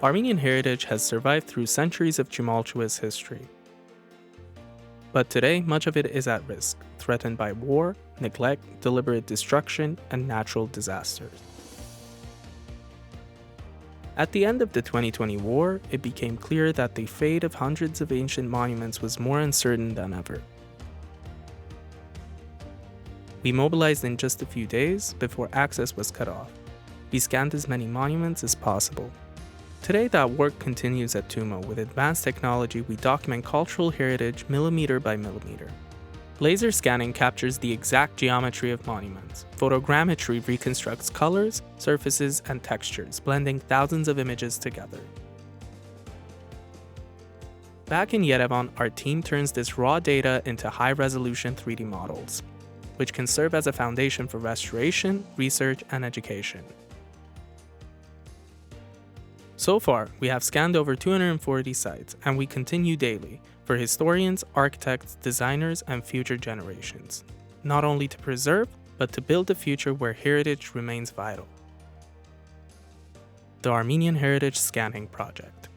Armenian heritage has survived through centuries of tumultuous history. But today, much of it is at risk, threatened by war, neglect, deliberate destruction, and natural disasters. At the end of the 2020 war, it became clear that the fate of hundreds of ancient monuments was more uncertain than ever. We mobilized in just a few days before access was cut off. We scanned as many monuments as possible. Today, that work continues at TUMO. With advanced technology, we document cultural heritage millimeter by millimeter. Laser scanning captures the exact geometry of monuments. Photogrammetry reconstructs colors, surfaces, and textures, blending thousands of images together. Back in Yerevan, our team turns this raw data into high-resolution 3D models, which can serve as a foundation for restoration, research, and education. So far, we have scanned over 240 sites, and we continue daily for historians, architects, designers, and future generations, not only to preserve, but to build a future where heritage remains vital. The Armenian Heritage Scanning Project.